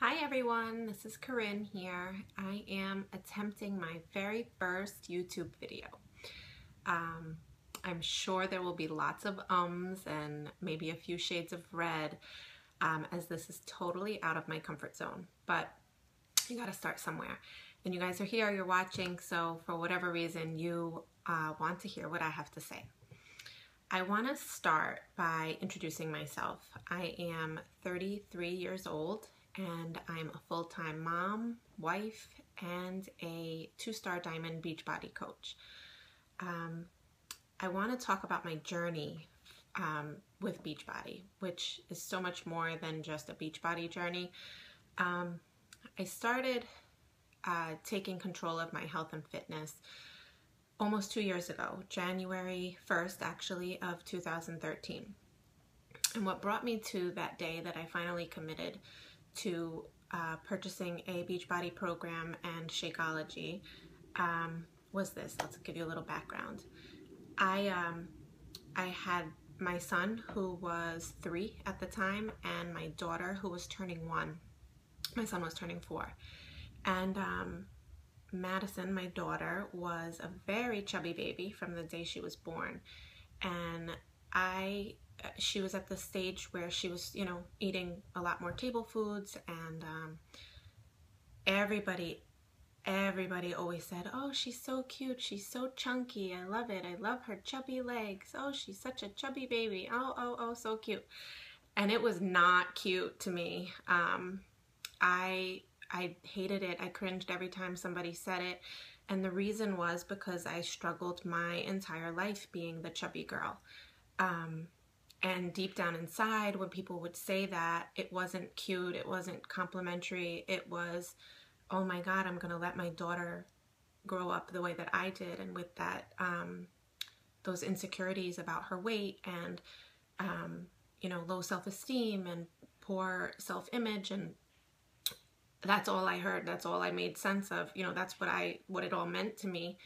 Hi everyone, this is Corinne here. I am attempting my very first YouTube video. I'm sure there will be lots of ums and maybe a few shades of red as this is totally out of my comfort zone, but you gotta start somewhere. And you guys are here, you're watching, so for whatever reason you want to hear what I have to say. I want to start by introducing myself. I am 33 years old and I'm a full-time mom, wife, and a 2-star Diamond Beachbody coach. I want to talk about my journey with Beachbody, which is so much more than just a Beachbody journey. I started taking control of my health and fitness almost 2 years ago, January 1st actually of 2013. And what brought me to that day that I finally committed to purchasing a Beachbody program and Shakeology was this. Let's give you a little background. I had my son who was 3 at the time and my daughter who was turning 1. My son was turning 4. And Madison, my daughter, was a very chubby baby from the day she was born, and she was at the stage where she was, eating a lot more table foods, and everybody always said, "Oh, she's so cute, she's so chunky, I love it, I love her chubby legs, oh, she's such a chubby baby, oh, so cute." And it was not cute to me. I hated it. I cringed every time somebody said it. And the reason was because I struggled my entire life being the chubby girl. And deep down inside, when people would say that, it wasn't cute, it wasn't complimentary, it was, oh my God, I'm gonna let my daughter grow up the way that I did, and with that, those insecurities about her weight and, low self-esteem and poor self-image, and that's all I heard. That's all I made sense of. That's what it all meant to me.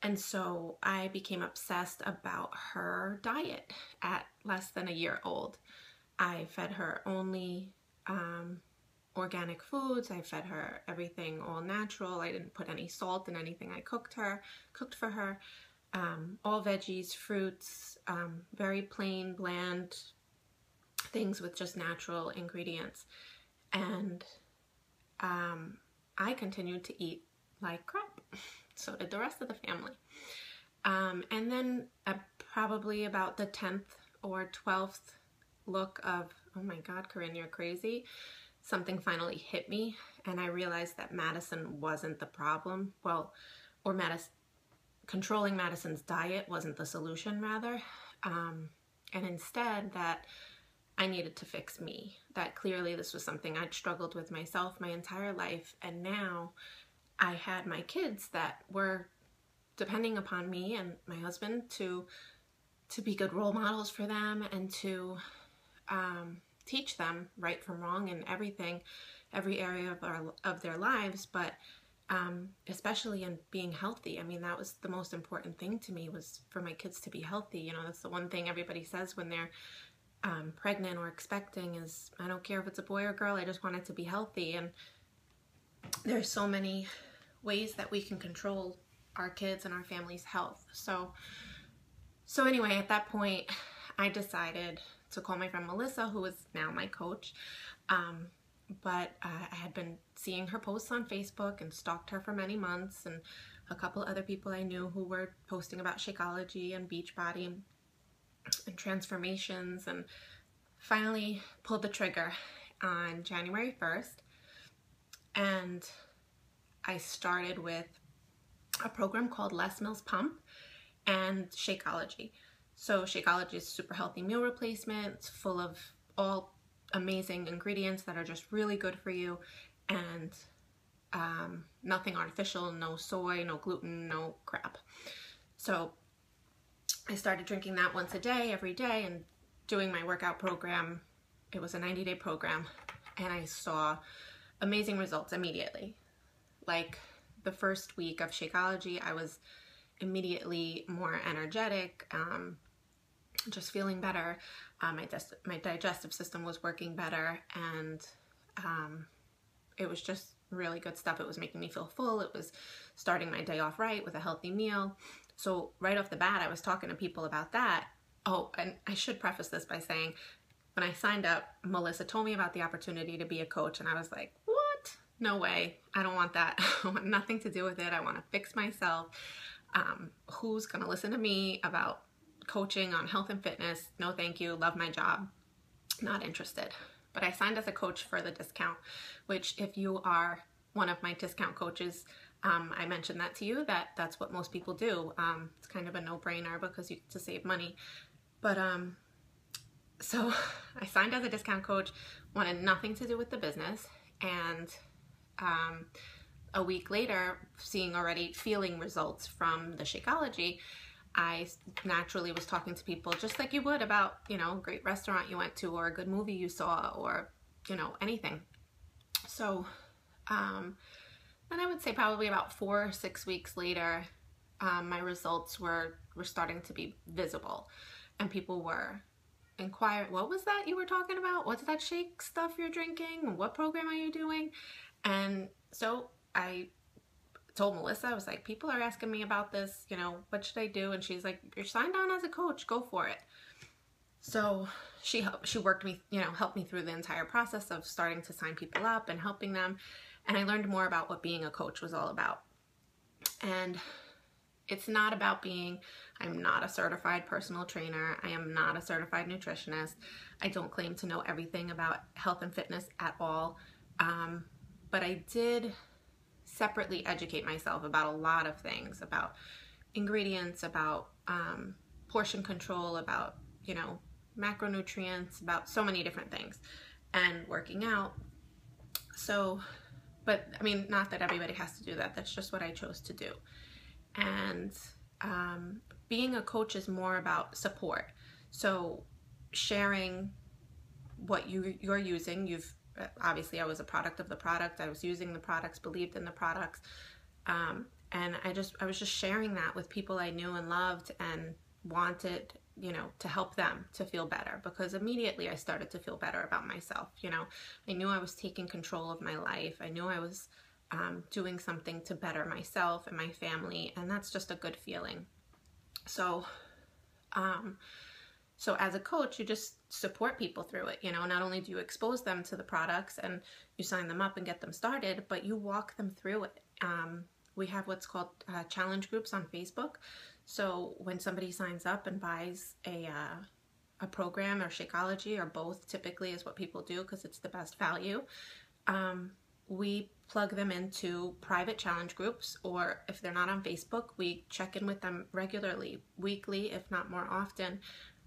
And so I became obsessed about her diet at less than a year old. I fed her only organic foods. I fed her everything all natural. I didn't put any salt in anything I cooked for her. All veggies, fruits, very plain, bland things with just natural ingredients. And I continued to eat like crap. So did the rest of the family. And then probably about the 10th or 12th look of, oh my God, Corinne, you're crazy, something finally hit me, and I realized that Madison wasn't the problem. Controlling Madison's diet wasn't the solution, rather. And instead that I needed to fix me, that clearly this was something I'd struggled with myself my entire life, and now I had my kids that were depending upon me and my husband to be good role models for them and to teach them right from wrong in every area of their lives, but especially in being healthy. I mean, that was the most important thing to me, was for my kids to be healthy. That's the one thing everybody says when they're pregnant or expecting is, I don't care if it's a boy or girl, I just want it to be healthy. And there's so many ways that we can control our kids and our family's health. So anyway, at that point, I decided to call my friend Melissa, who is now my coach. But I had been seeing her posts on Facebook and stalked her for many months, and a couple other people I knew who were posting about Shakeology and Beachbody and transformations, and finally pulled the trigger on January 1st, and I started with a program called Les Mills Pump and Shakeology. So Shakeology is a super healthy meal replacement. It's full of all amazing ingredients that are just really good for you, and nothing artificial, no soy, no gluten, no crap. So I started drinking that once a day, every day, and doing my workout program. It was a 90-day program, and I saw amazing results immediately. Like the first week of Shakeology, I was immediately more energetic, just feeling better. My digestive system was working better, and it was just really good stuff. It was making me feel full. It was starting my day off right with a healthy meal. So right off the bat, I was talking to people about that. Oh, and I should preface this by saying, when I signed up, Melissa told me about the opportunity to be a coach, and I was like, what? No way. I don't want that. I want nothing to do with it. I want to fix myself. Who's going to listen to me about coaching on health and fitness? No, thank you. Love my job. Not interested. But I signed as a coach for the discount, which if you are one of my discount coaches, I mentioned that to you, that's what most people do. It's kind of a no-brainer because you get to save money. But so I signed as a discount coach, wanted nothing to do with the business, and a week later, feeling results from the Shakeology, I naturally was talking to people just like you would about, you know, a great restaurant you went to or a good movie you saw or, you know, anything. So, and I would say probably about 4 or 6 weeks later, my results were starting to be visible, and people were inquiring, what was that you were talking about? What's that shake stuff you're drinking? What program are you doing? And so I told Melissa, I was like, people are asking me about this, you know, what should I do? And she's like, you're signed on as a coach, go for it. So she worked me, you know, helped me through the entire process of starting to sign people up and helping them. And I learned more about what being a coach was all about. And it's not about I'm not a certified personal trainer. I am not a certified nutritionist. I don't claim to know everything about health and fitness at all. But I did separately educate myself about a lot of things, about ingredients, about portion control, about, you know, macronutrients, about so many different things, and working out. So, but I mean, not that everybody has to do that. That's just what I chose to do. And being a coach is more about support. So sharing what you're using. Obviously I was a product of the product. I was using the products, believed in the products. And I was just sharing that with people I knew and loved and wanted, you know, to help them to feel better, because immediately I started to feel better about myself. You know, I knew I was taking control of my life. I knew I was doing something to better myself and my family, and that's just a good feeling. So, so as a coach, you just support people through it. You know, not only do you expose them to the products and you sign them up and get them started, but you walk them through it. We have what's called challenge groups on Facebook. So when somebody signs up and buys a program or Shakeology, or both typically is what people do because it's the best value, we plug them into private challenge groups, or if they're not on Facebook, we check in with them regularly, weekly, if not more often,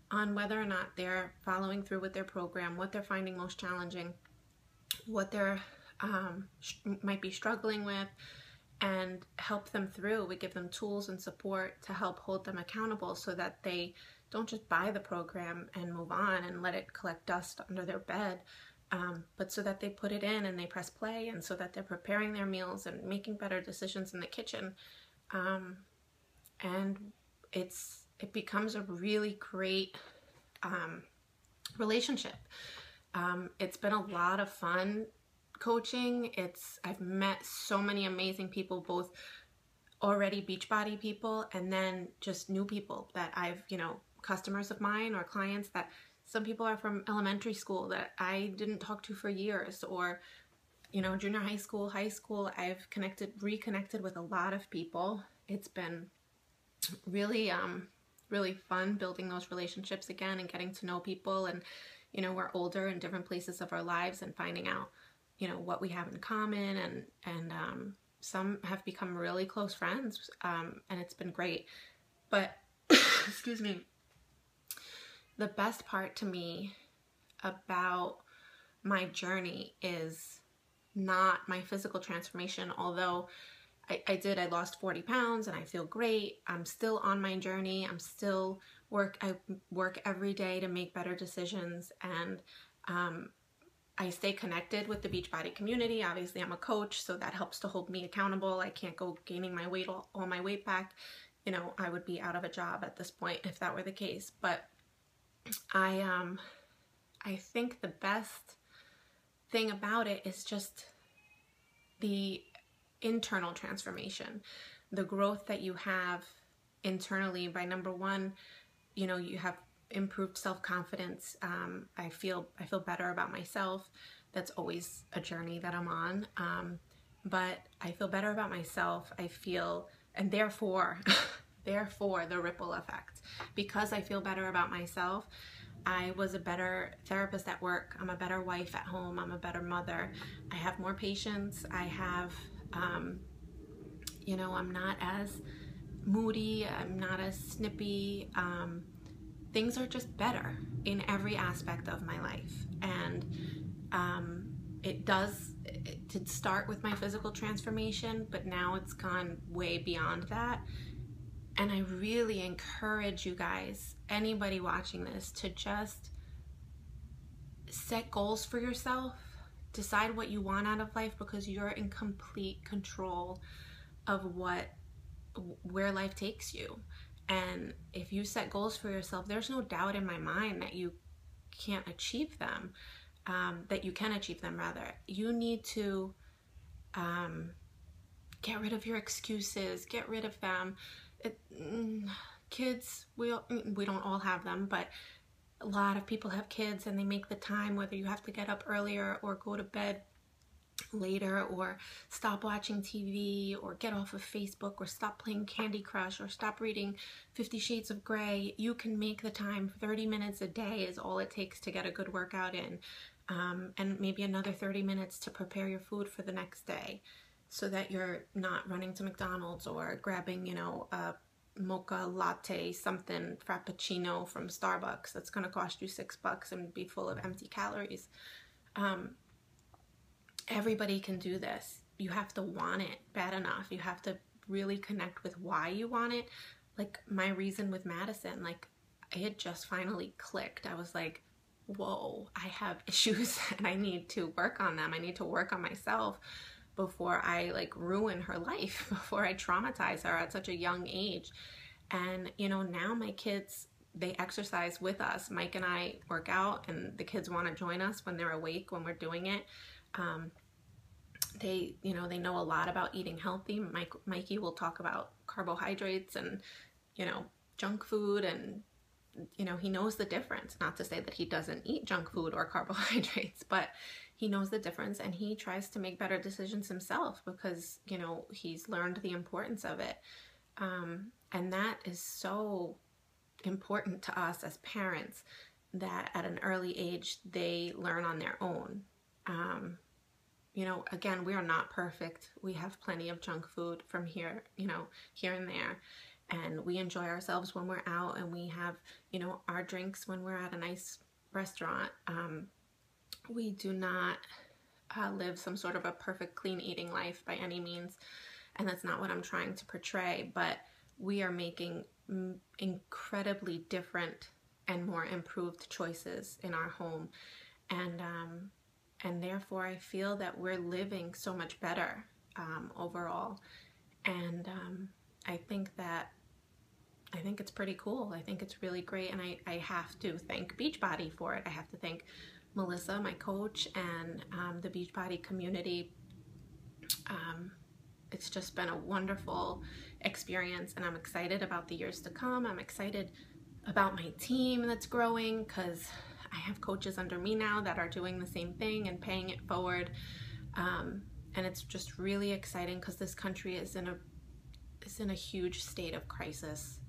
on whether or not they're following through with their program, what they're finding most challenging, what they're might be struggling with, and help them through. We give them tools and support to help hold them accountable so that they don't just buy the program and move on and let it collect dust under their bed, but so that they put it in and they press play, and so that they're preparing their meals and making better decisions in the kitchen. And it becomes a really great relationship. It's been a lot of fun coaching. I've met so many amazing people, both already Beachbody people and then just new people that I've, you know, customers of mine or clients that some people are from elementary school that I didn't talk to for years, or, you know, junior high school, high school. I've reconnected with a lot of people. It's been really, really fun building those relationships again and getting to know people. And, you know, we're older in different places of our lives and finding out, you know, what we have in common, and some have become really close friends, and it's been great. But, excuse me, the best part to me about my journey is not my physical transformation, although I lost 40 pounds and I feel great. I'm still on my journey. I work every day to make better decisions, and I stay connected with the Beachbody community. Obviously, I'm a coach, so that helps to hold me accountable. I can't go gaining my weight, all my weight back. You know, I would be out of a job at this point if that were the case. But I think the best thing about it is just the internal transformation, the growth that you have internally by, number one, you have improved self-confidence. I feel better about myself. That's always a journey that I'm on. But I feel better about myself. And therefore, the ripple effect. Because I feel better about myself, I was a better therapist at work. I'm a better wife at home. I'm a better mother. I have more patience. I have, I'm not as moody. I'm not as snippy. Things are just better in every aspect of my life. And it did start with my physical transformation, but now it's gone way beyond that. And I really encourage you guys, anybody watching this, to just set goals for yourself. Decide what you want out of life, because you're in complete control of where life takes you. And if you set goals for yourself, there's no doubt in my mind that you can't achieve them, that you can achieve them rather. You need to get rid of your excuses, get rid of them. Kids, we don't all have them, but a lot of people have kids and they make the time, whether you have to get up earlier or go to bed later, or stop watching TV, or get off of Facebook, or stop playing Candy Crush, or stop reading 50 Shades of Grey. You can make the time. 30 minutes a day is all it takes to get a good workout in, and maybe another 30 minutes to prepare your food for the next day, so that you're not running to McDonald's or grabbing, a mocha latte, something, frappuccino from Starbucks that's going to cost you $6 and be full of empty calories. Everybody can do this. You have to want it bad enough. You have to really connect with why you want it. Like my reason with Madison, like it had just finally clicked. I was like, whoa, I have issues and I need to work on them. I need to work on myself before I ruin her life, before I traumatize her at such a young age. And now my kids, they exercise with us. Mike and I work out, and the kids want to join us when they're awake, when we're doing it. They know a lot about eating healthy. Mikey will talk about carbohydrates and, junk food, and, he knows the difference. Not to say that he doesn't eat junk food or carbohydrates, but he knows the difference, and he tries to make better decisions himself because, he's learned the importance of it. And that is so important to us as parents, that at an early age, they learn on their own. Again, we are not perfect. We have plenty of junk food from here, here and there. And we enjoy ourselves when we're out, and we have, our drinks when we're at a nice restaurant. We do not live some sort of a perfect, clean eating life by any means. And that's not what I'm trying to portray. But we are making incredibly different and more improved choices in our home. And therefore I feel that we're living so much better overall. And I think it's pretty cool. I think it's really great. And I have to thank Beachbody for it. I have to thank Melissa, my coach, and the Beachbody community. It's just been a wonderful experience, and I'm excited about the years to come. I'm excited about my team that's growing, because I have coaches under me now that are doing the same thing and paying it forward. And it's just really exciting because this country is in a huge state of crisis.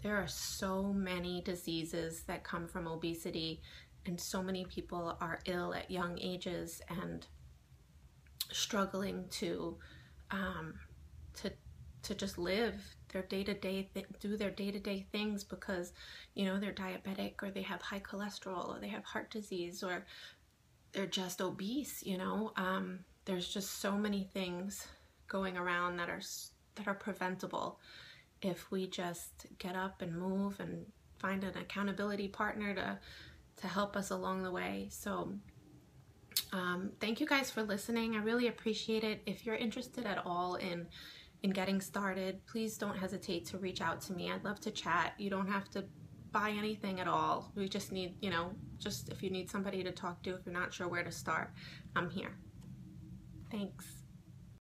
There are so many diseases that come from obesity, and so many people are ill at young ages and struggling to just live their day-to-day, do their day-to-day things because, they're diabetic, or they have high cholesterol, or they have heart disease, or they're just obese. There's just so many things going around that are preventable if we just get up and move and find an accountability partner to help us along the way. So thank you guys for listening. I really appreciate it. If you're interested at all in getting started, please don't hesitate to reach out to me. I'd love to chat. You don't have to buy anything at all. We just need, just if you need somebody to talk to, if you're not sure where to start, I'm here. Thanks.